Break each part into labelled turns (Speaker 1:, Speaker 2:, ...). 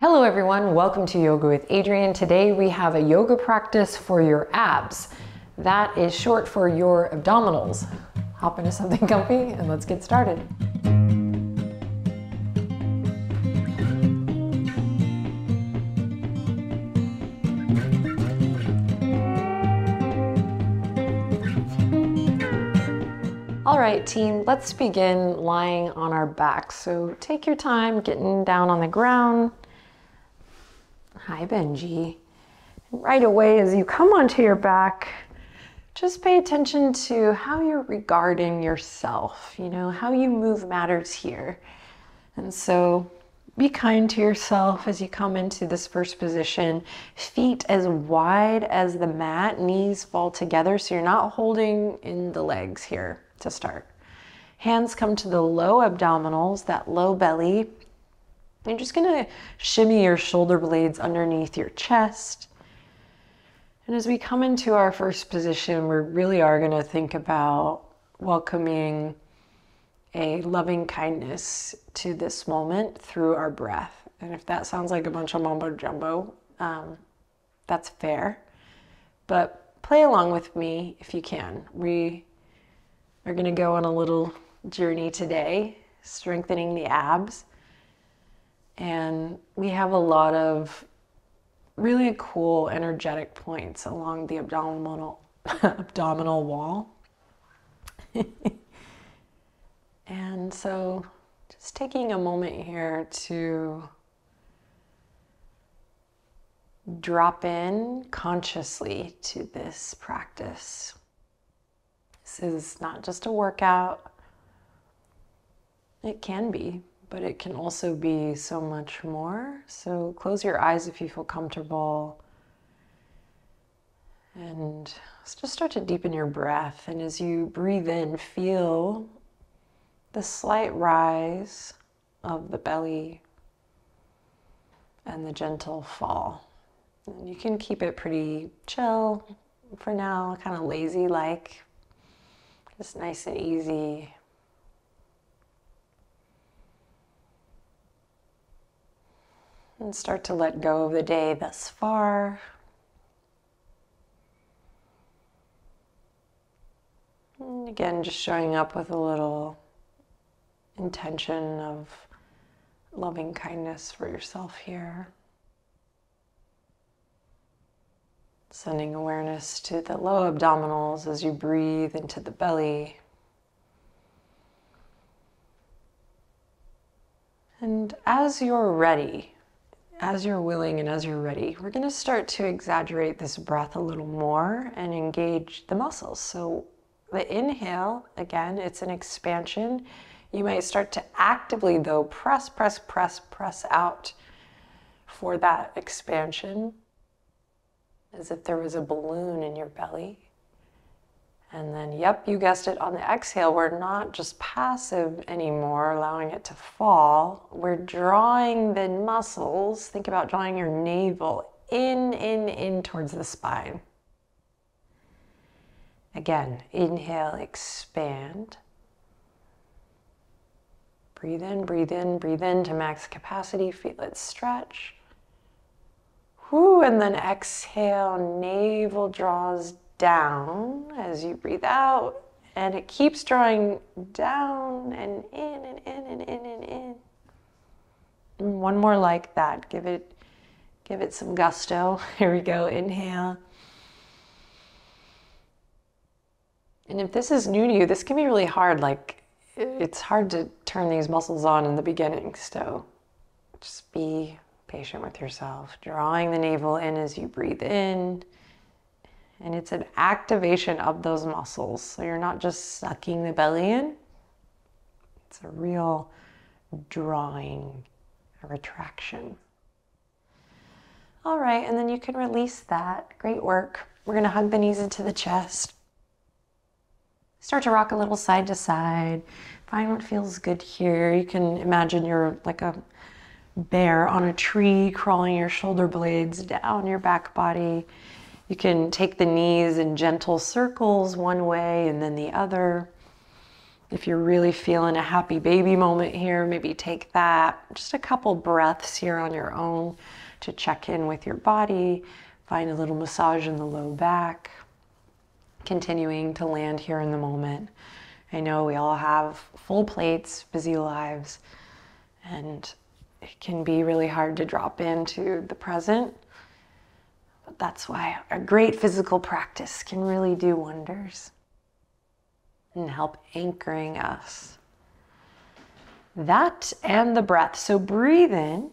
Speaker 1: Hello everyone, welcome to Yoga with Adriene. Today we have a yoga practice for your abs. That is short for your abdominals. Hop into something comfy and let's get started. All right, team, let's begin lying on our backs. So take your time getting down on the ground. Hi, Benji. Right away, as you come onto your back, just pay attention to how you're regarding yourself. You know, how you move matters here. And so be kind to yourself as you come into this first position. Feet as wide as the mat, knees fall together so you're not holding in the legs here to start. Hands come to the low abdominals, that low belly. You're just gonna shimmy your shoulder blades underneath your chest. And as we come into our first position, we really are gonna think about welcoming a loving kindness to this moment through our breath. And if that sounds like a bunch of mumbo jumbo, that's fair. But play along with me if you can. We are gonna go on a little journey today, strengthening the abs. And we have a lot of really cool energetic points along the abdominal wall. And so just taking a moment here to drop in consciously to this practice. This is not just a workout. It can be, but it can also be so much more. So close your eyes if you feel comfortable. And just start to deepen your breath. And as you breathe in, feel the slight rise of the belly and the gentle fall. And you can keep it pretty chill for now, kind of lazy-like. Just nice and easy. And start to let go of the day thus far. And again, just showing up with a little intention of loving kindness for yourself here. Sending awareness to the low abdominals as you breathe into the belly. And as you're ready, as you're willing and as you're ready, we're going to start to exaggerate this breath a little more and engage the muscles. So the inhale, again, it's an expansion. You might start to actively, though, press out for that expansion, as if there was a balloon in your belly. And then, yep, you guessed it, on the exhale, we're not just passive anymore, allowing it to fall. We're drawing the muscles. Think about drawing your navel in towards the spine. Again, inhale, expand. Breathe in, breathe in, breathe in to max capacity. Feel it stretch. Whoo, and then exhale, navel draws down as you breathe out, and it keeps drawing down and in and in and in and in. And one more like that. Give it some gusto. Here we go. Inhale. And if this is new to you, this can be really hard. Like, it's hard to turn these muscles on in the beginning. So just be patient with yourself. Drawing the navel in as you breathe in. And it's an activation of those muscles. So you're not just sucking the belly in. It's a real drawing, a retraction. All right, and then you can release that. Great work. We're going to hug the knees into the chest. Start to rock a little side to side. Find what feels good here. You can imagine you're like a bear on a tree, crawling your shoulder blades down your back body. You can take the knees in gentle circles one way and then the other. If you're really feeling a happy baby moment here, maybe take that. Just a couple breaths here on your own to check in with your body. Find a little massage in the low back. Continuing to land here in the moment. I know we all have full plates, busy lives, and it can be really hard to drop into the present. But that's why a great physical practice can really do wonders and help anchoring us. That and the breath. So breathe in.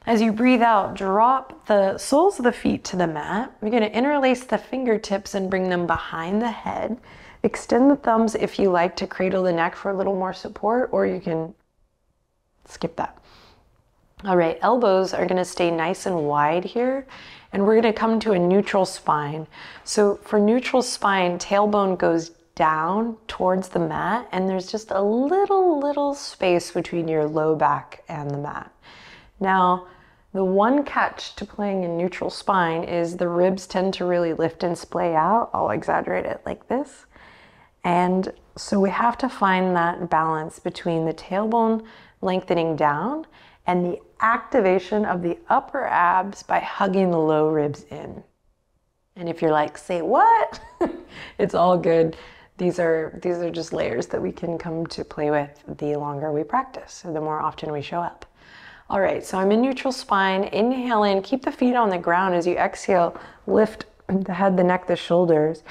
Speaker 1: As you breathe out, drop the soles of the feet to the mat. You're going to interlace the fingertips and bring them behind the head. Extend the thumbs if you like to cradle the neck for a little more support, or you can skip that. All right, elbows are going to stay nice and wide here, and we're going to come to a neutral spine. So for neutral spine, tailbone goes down towards the mat, and there's just a little space between your low back and the mat. Now, the one catch to playing in neutral spine is the ribs tend to really lift and splay out. I'll exaggerate it like this. And so we have to find that balance between the tailbone lengthening down and the activation of the upper abs by hugging the low ribs in. And if you're like, say what? It's all good. These are just layers that we can come to play with the longer we practice, or the more often we show up. All right, so I'm in neutral spine. Inhale in, keep the feet on the ground. As you exhale, lift the head, the neck, the shoulders.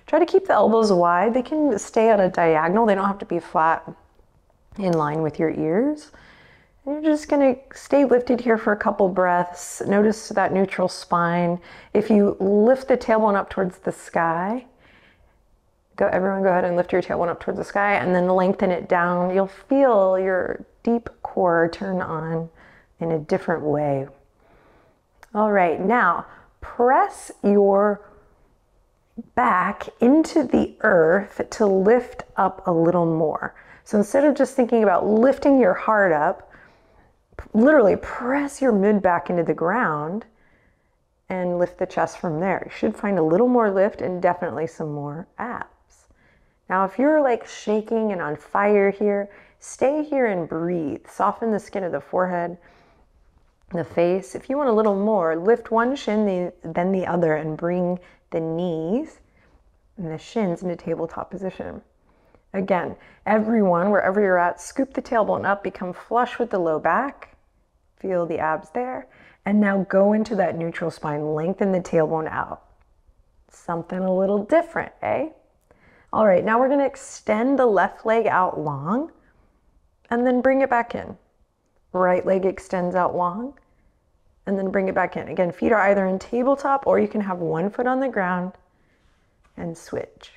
Speaker 1: Try to keep the elbows wide. They can stay at a diagonal. They don't have to be flat in line with your ears. And you're just gonna stay lifted here for a couple breaths. Notice that neutral spine. If you lift the tailbone up towards the sky, everyone go ahead and lift your tailbone up towards the sky and then lengthen it down. You'll feel your deep core turn on in a different way. All right, now press your back into the earth to lift up a little more. So instead of just thinking about lifting your heart up, literally press your mid back into the ground and lift the chest from there. You should find a little more lift and definitely some more abs. Now, if you're like shaking and on fire here, stay here and breathe. Soften the skin of the forehead, the face. If you want a little more, lift one shin, then the other, and bring the knees and the shins into tabletop position. Again, everyone, wherever you're at, scoop the tailbone up, become flush with the low back. Feel the abs there. And now go into that neutral spine, lengthen the tailbone out. Something a little different, eh? All right, now we're gonna extend the left leg out long and then bring it back in. Right leg extends out long and then bring it back in. Again, feet are either in tabletop or you can have one foot on the ground and switch.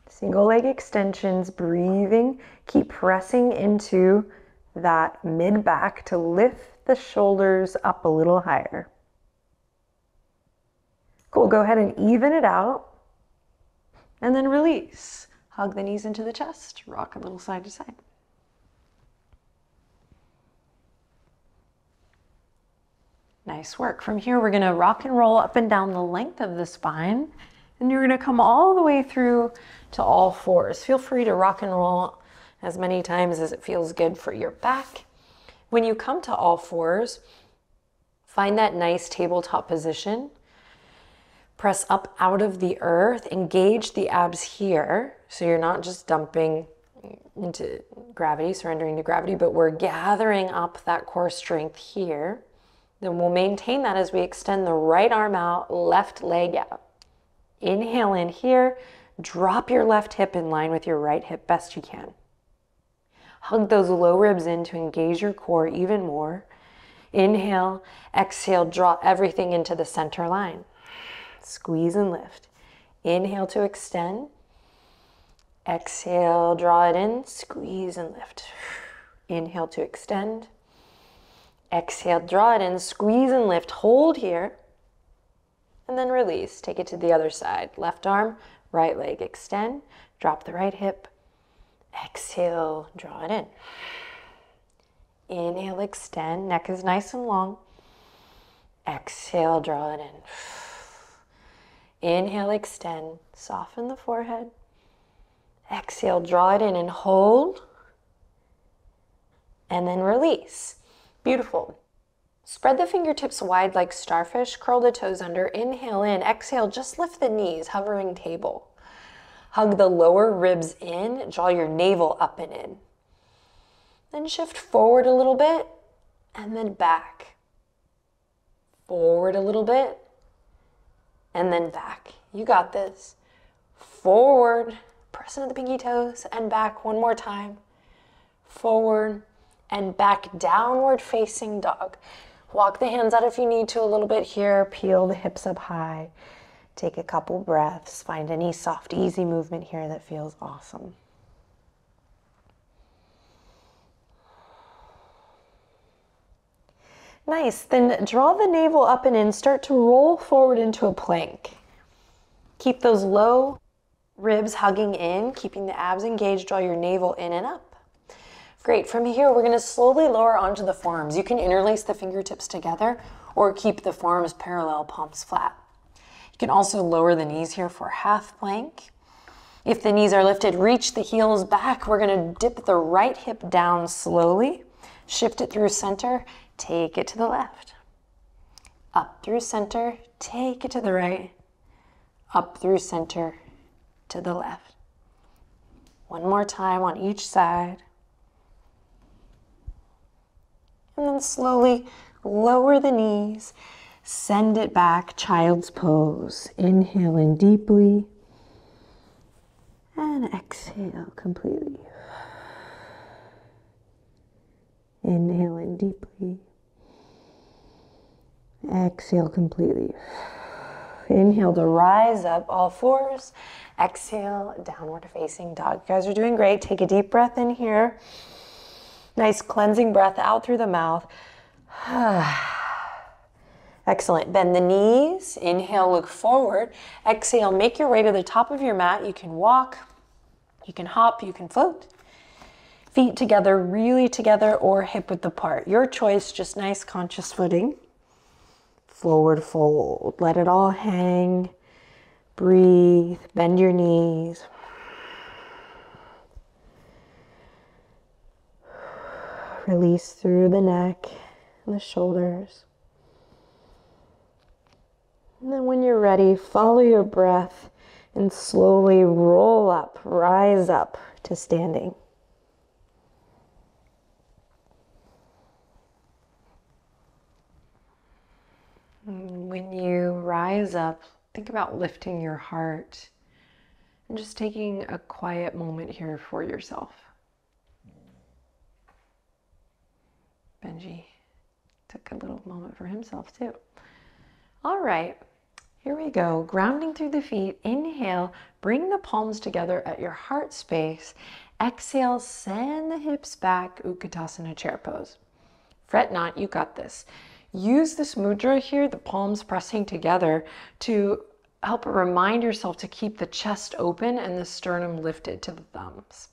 Speaker 1: Single leg extensions, breathing. Keep pressing into that mid back to lift the shoulders up a little higher. Cool, go ahead and even it out. And then release. Hug the knees into the chest, rock a little side to side. Nice work. From here, we're gonna rock and roll up and down the length of the spine. And you're gonna come all the way through to all fours. Feel free to rock and roll as many times as it feels good for your back. When you come to all fours, find that nice tabletop position. Press up out of the earth, engage the abs here. So you're not just dumping into gravity, surrendering to gravity, but we're gathering up that core strength here. Then we'll maintain that as we extend the right arm out, left leg out. Inhale in here, drop your left hip in line with your right hip best you can. Hug those low ribs in to engage your core even more. Inhale, exhale, draw everything into the center line. Squeeze and lift. Inhale to extend. Exhale, draw it in, squeeze and lift. Inhale to extend. Exhale, draw it in, squeeze and lift. Hold here. And then release. Take it to the other side. Left arm, right leg, extend. Drop the right hip. Exhale, draw it in. Inhale, extend. Neck is nice and long. Exhale, draw it in. Inhale, extend. Soften the forehead. Exhale, draw it in and hold. And then release. Beautiful. Spread the fingertips wide like starfish. Curl the toes under. Inhale in. Exhale, just lift the knees, hovering table. Hug the lower ribs in. Draw your navel up and in. Then shift forward a little bit and then back. Forward a little bit and then back. You got this. Forward, press into the pinky toes and back one more time. Forward and back, downward facing dog. Walk the hands out if you need to a little bit here. Peel the hips up high. Take a couple breaths. Find any soft, easy movement here that feels awesome. Nice. Then draw the navel up and in. Start to roll forward into a plank. Keep those low ribs hugging in, keeping the abs engaged. Draw your navel in and up. Great. From here, we're going to slowly lower onto the forearms. You can interlace the fingertips together or keep the forearms parallel, palms flat. You can also lower the knees here for half plank. If the knees are lifted, reach the heels back. We're going to dip the right hip down slowly. Shift it through center. Take it to the left. Up through center. Take it to the right. Up through center to the left. One more time on each side. And then slowly lower the knees, send it back, child's pose. Inhale in deeply and exhale completely. Inhale in deeply, exhale completely. Inhale to rise up, all fours. Exhale, downward facing dog. You guys are doing great. Take a deep breath in here. Nice cleansing breath out through the mouth. Excellent. Bend the knees. Inhale, look forward. Exhale, make your way to the top of your mat. You can walk, you can hop, you can float. Feet together, really together, or hip width apart. Your choice, just nice conscious footing. Forward fold. Let it all hang. Breathe. Bend your knees. Release through the neck and the shoulders. And then when you're ready, follow your breath and slowly roll up, rise up to standing. When you rise up, think about lifting your heart and just taking a quiet moment here for yourself. Benji took a little moment for himself too. All right, here we go. Grounding through the feet. Inhale, bring the palms together at your heart space. Exhale, send the hips back, Utkatasana chair pose. Fret not, you got this. Use this mudra here, the palms pressing together, to help remind yourself to keep the chest open and the sternum lifted to the thumbs.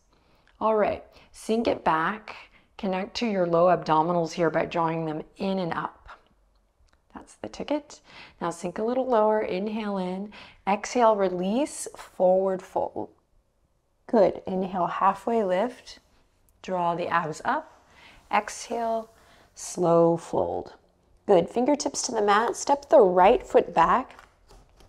Speaker 1: All right, sink it back. Connect to your low abdominals here by drawing them in and up. That's the ticket. Now sink a little lower. Inhale in. Exhale, release, forward fold. Good. Inhale, halfway lift. Draw the abs up. Exhale, slow fold. Good. Fingertips to the mat. Step the right foot back.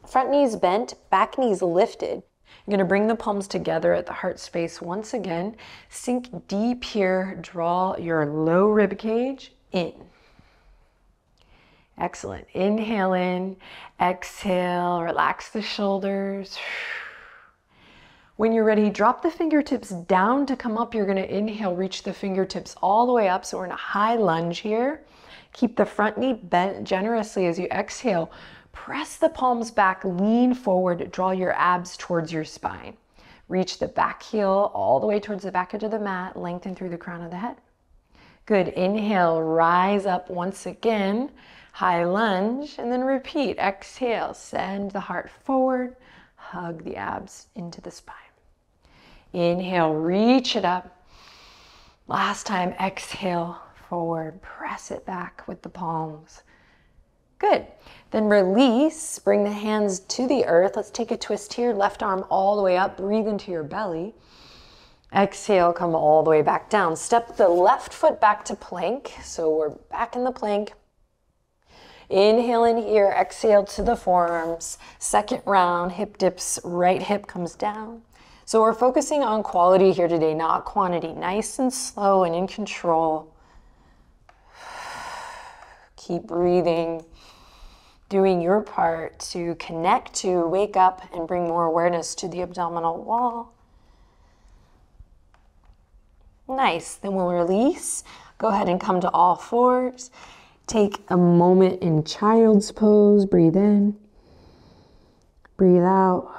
Speaker 1: Front knees bent, back knees lifted. You're going to bring the palms together at the heart space once again. Sink deep here. Draw your low rib cage in. Excellent. Inhale in. Exhale. Relax the shoulders. When you're ready, drop the fingertips down to come up. You're going to inhale, reach the fingertips all the way up. So we're in a high lunge here. Keep the front knee bent generously as you exhale. Press the palms back, lean forward, draw your abs towards your spine. Reach the back heel all the way towards the back edge of the mat, lengthen through the crown of the head. Good. Inhale, rise up once again, high lunge, and then repeat. Exhale, send the heart forward, hug the abs into the spine. Inhale, reach it up. Last time, exhale, forward, press it back with the palms. Good. Then release, bring the hands to the earth. Let's take a twist here. Left arm all the way up, breathe into your belly. Exhale, come all the way back down. Step the left foot back to plank. So we're back in the plank. Inhale in here, exhale to the forearms. Second round, hip dips, right hip comes down. So we're focusing on quality here today, not quantity. Nice and slow and in control. Keep breathing. Doing your part to connect to, wake up, and bring more awareness to the abdominal wall. Nice. Then we'll release. Go ahead and come to all fours. Take a moment in child's pose. Breathe in. Breathe out.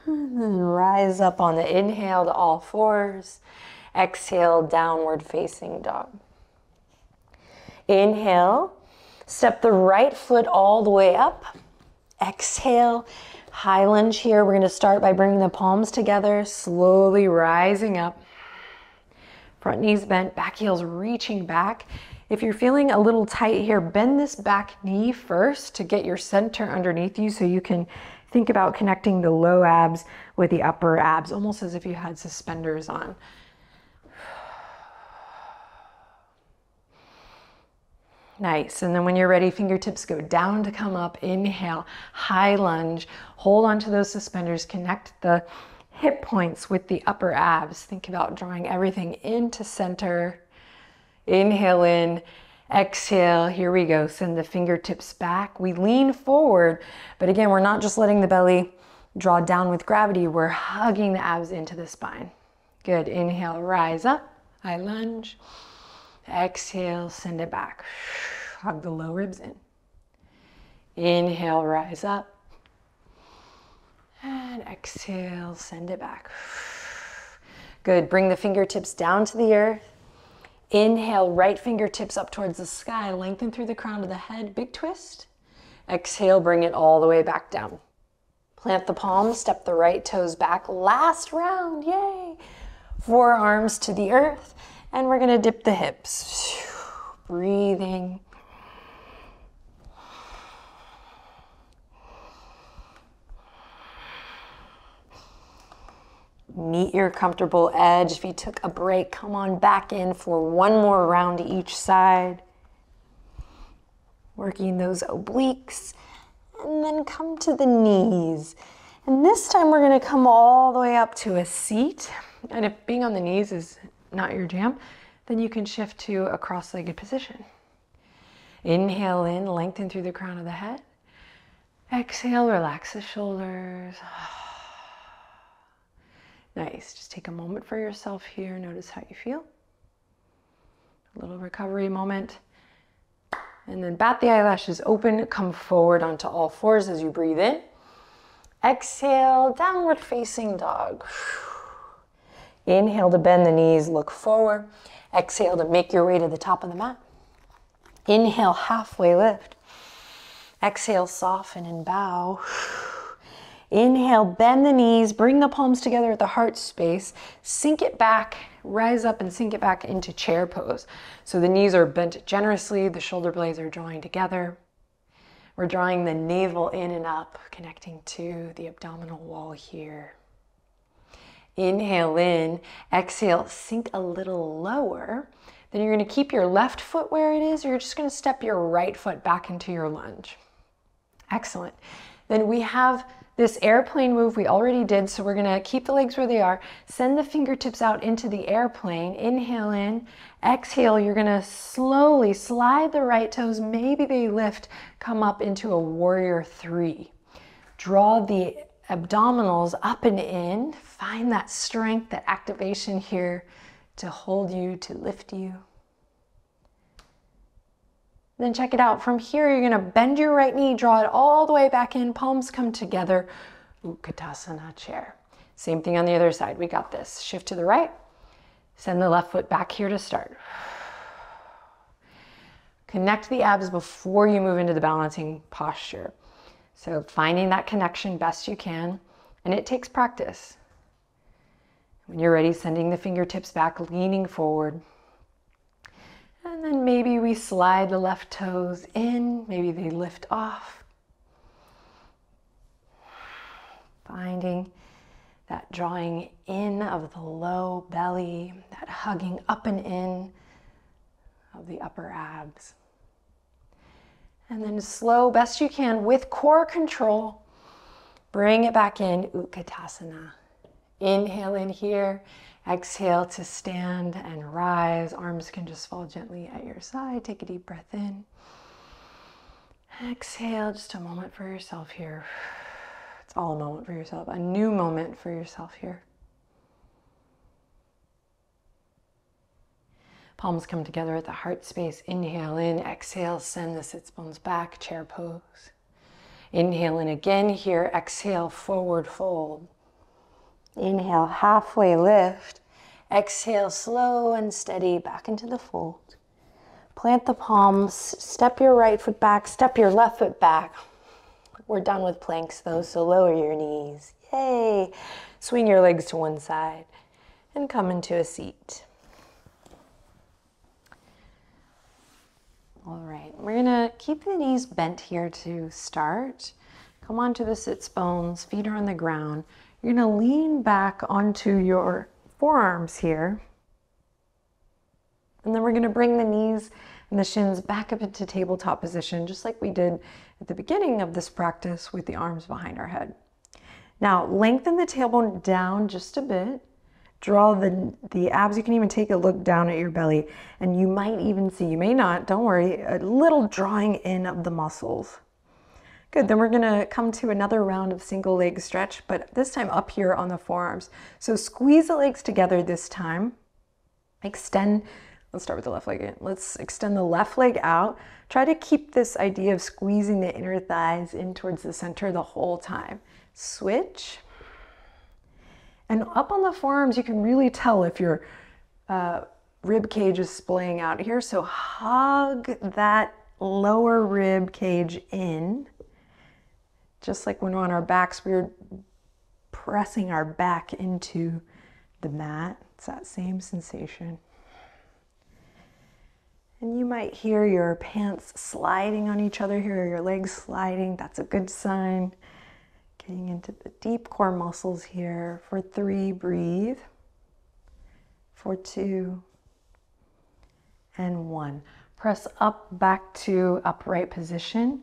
Speaker 1: And then rise up on the inhale to all fours. Exhale, downward facing dog. Inhale. Step the right foot all the way up. Exhale, high lunge here. We're going to start by bringing the palms together, slowly rising up. Front knees bent, back heels reaching back. If you're feeling a little tight here, bend this back knee first to get your center underneath you so you can think about connecting the low abs with the upper abs, almost as if you had suspenders on. Nice. And then when you're ready, fingertips go down to come up. Inhale, high lunge. Hold onto those suspenders. Connect the hip points with the upper abs. Think about drawing everything into center. Inhale in. Exhale. Here we go. Send the fingertips back. We lean forward. But again, we're not just letting the belly draw down with gravity. We're hugging the abs into the spine. Good. Inhale, rise up. High lunge. Exhale, send it back. Hug the low ribs in. Inhale, rise up. And exhale, send it back. Good. Bring the fingertips down to the earth. Inhale, right fingertips up towards the sky. Lengthen through the crown of the head. Big twist. Exhale, bring it all the way back down. Plant the palms, step the right toes back. Last round, yay! Forearms to the earth. And we're gonna dip the hips. Breathing. Meet your comfortable edge. If you took a break, come on back in for one more round to each side. Working those obliques. And then come to the knees. And this time we're gonna come all the way up to a seat. And if being on the knees is not your jam, then you can shift to a cross-legged position. Inhale in, lengthen through the crown of the head. Exhale, relax the shoulders. Nice, just take a moment for yourself here. Notice how you feel. A little recovery moment. And then bat the eyelashes open, come forward onto all fours as you breathe in. Exhale, downward facing dog. Inhale to bend the knees, look forward. Exhale to make your way to the top of the mat. Inhale, halfway lift. Exhale, soften and bow. Inhale, bend the knees, bring the palms together at the heart space. Sink it back, rise up and sink it back into chair pose. So the knees are bent generously, the shoulder blades are drawing together. We're drawing the navel in and up, connecting to the abdominal wall here. Inhale in, exhale, sink a little lower. Then you're gonna keep your left foot where it is, or you're just gonna step your right foot back into your lunge. Excellent. Then we have this airplane move we already did, so we're gonna keep the legs where they are, send the fingertips out into the airplane, inhale in, exhale, you're gonna slowly slide the right toes, maybe they lift, come up into a warrior three. Draw the abdominals up and in, find that strength, that activation here to hold you, to lift you. Then check it out. From here, you're gonna bend your right knee, draw it all the way back in, palms come together, Utkatasana chair. Same thing on the other side, we got this. Shift to the right, send the left foot back here to start. Connect the abs before you move into the balancing posture. So finding that connection best you can, and it takes practice. When you're ready, sending the fingertips back, leaning forward. And then maybe we we slide the left toes in, maybe they lift off. Finding that drawing in of the low belly, that hugging up and in of the upper abs. And then slow, best you can, with core control, bring it back in, Utkatasana. Inhale in here, exhale to stand and rise. Arms can just fall gently at your side. Take a deep breath in. Exhale, just a moment for yourself here. It's all a moment for yourself, a new moment for yourself here. Palms come together at the heart space. Inhale in, exhale, send the sits bones back, chair pose. Inhale in again here, exhale, forward fold. Inhale, halfway lift. Exhale, slow and steady, back into the fold. Plant the palms, step your right foot back, step your left foot back. We're done with planks though, so lower your knees. Yay! Swing your legs to one side and come into a seat. All right, we're gonna keep the knees bent here to start. Come onto the sits bones, feet are on the ground. You're gonna lean back onto your forearms here. And then we're gonna bring the knees and the shins back up into tabletop position, just like we did at the beginning of this practice with the arms behind our head. Now, lengthen the tailbone down just a bit. Draw the abs. You can even take a look down at your belly, and you might even see, you may not, don't worry, a little drawing in of the muscles. Good, then we're gonna come to another round of single leg stretch, but this time up here on the forearms. So squeeze the legs together this time. Extend, let's start with the left leg again. Let's extend the left leg out. Try to keep this idea of squeezing the inner thighs in towards the center the whole time. Switch. And up on the forearms, you can really tell if your rib cage is splaying out here. So hug that lower rib cage in. Just like when we're on our backs, we're pressing our back into the mat. It's that same sensation. And you might hear your pants sliding on each other here, or your legs sliding. That's a good sign. Getting into the deep core muscles here. For 3, breathe. For 2, and 1. Press up back to upright position.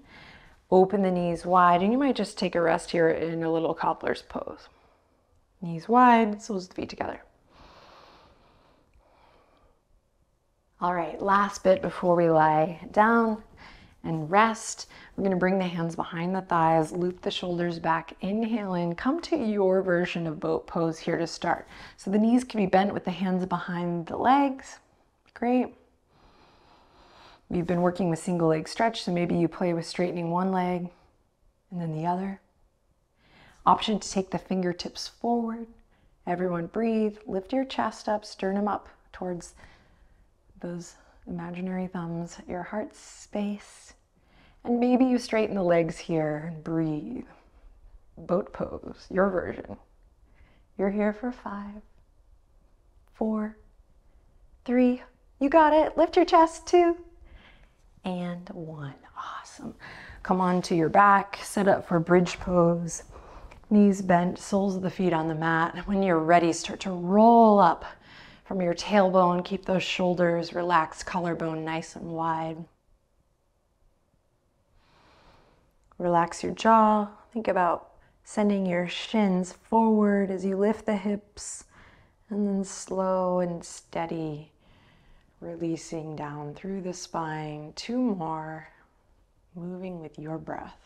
Speaker 1: Open the knees wide, and you might just take a rest here in a little cobbler's pose. Knees wide, soles of the feet together. All right, last bit before we lie down and rest. We're gonna bring the hands behind the thighs, loop the shoulders back, inhale in, come to your version of boat pose here to start. So the knees can be bent with the hands behind the legs. Great. We've been working with single leg stretch, so maybe you play with straightening one leg and then the other. Option to take the fingertips forward. Everyone breathe, lift your chest up, sternum up towards those imaginary thumbs, your heart space. And maybe you straighten the legs here and breathe. Boat pose, your version. You're here for 5, 4, 3, you got it. Lift your chest, 2, and 1. Awesome. Come on to your back, set up for bridge pose. Knees bent, soles of the feet on the mat. When you're ready, start to roll up from your tailbone. Keep those shoulders relaxed, collarbone nice and wide. Relax your jaw. Think about sending your shins forward as you lift the hips, and then slow and steady, releasing down through the spine. 2 more, moving with your breath.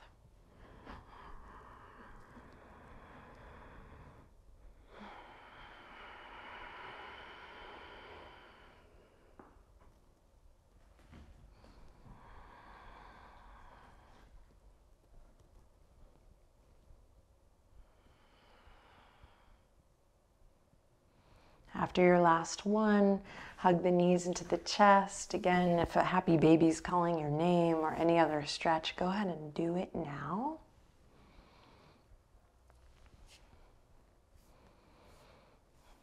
Speaker 1: After your last one, hug the knees into the chest. Again, if a happy baby's calling your name or any other stretch, go ahead and do it now.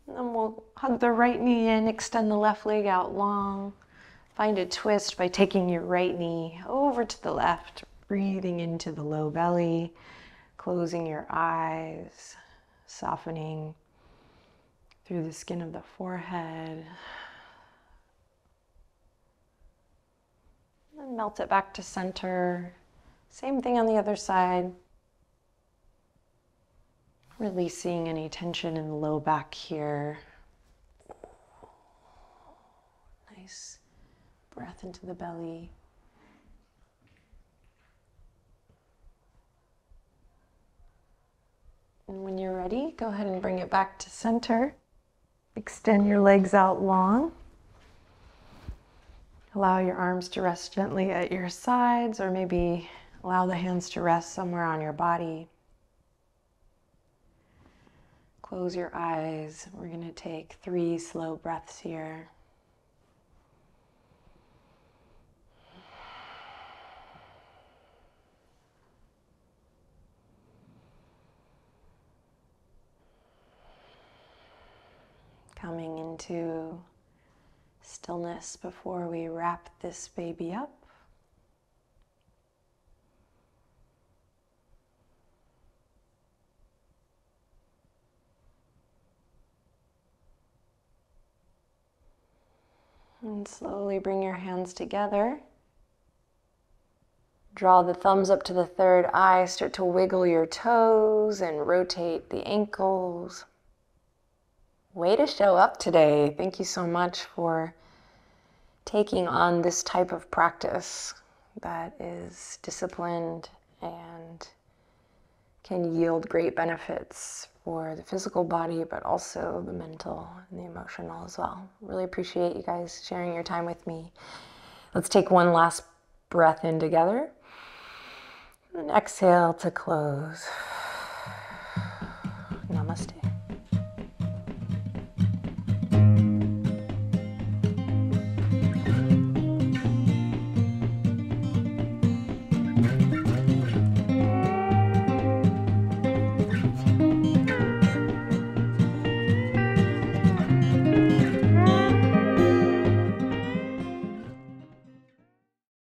Speaker 1: And then we'll hug the right knee in, extend the left leg out long. Find a twist by taking your right knee over to the left, breathing into the low belly, closing your eyes, softening through the skin of the forehead. And melt it back to center. Same thing on the other side. Releasing any tension in the low back here. Nice breath into the belly. And when you're ready, go ahead and bring it back to center. Extend your legs out long. Allow your arms to rest gently at your sides, or maybe allow the hands to rest somewhere on your body. Close your eyes. We're going to take 3 slow breaths here. Coming into stillness before we wrap this baby up. And slowly bring your hands together. Draw the thumbs up to the third eye. Start to wiggle your toes and rotate the ankles. Way to show up today. Thank you so much for taking on this type of practice that is disciplined and can yield great benefits for the physical body, but also the mental and the emotional as well. Really appreciate you guys sharing your time with me. Let's take one last breath in together. And exhale to close.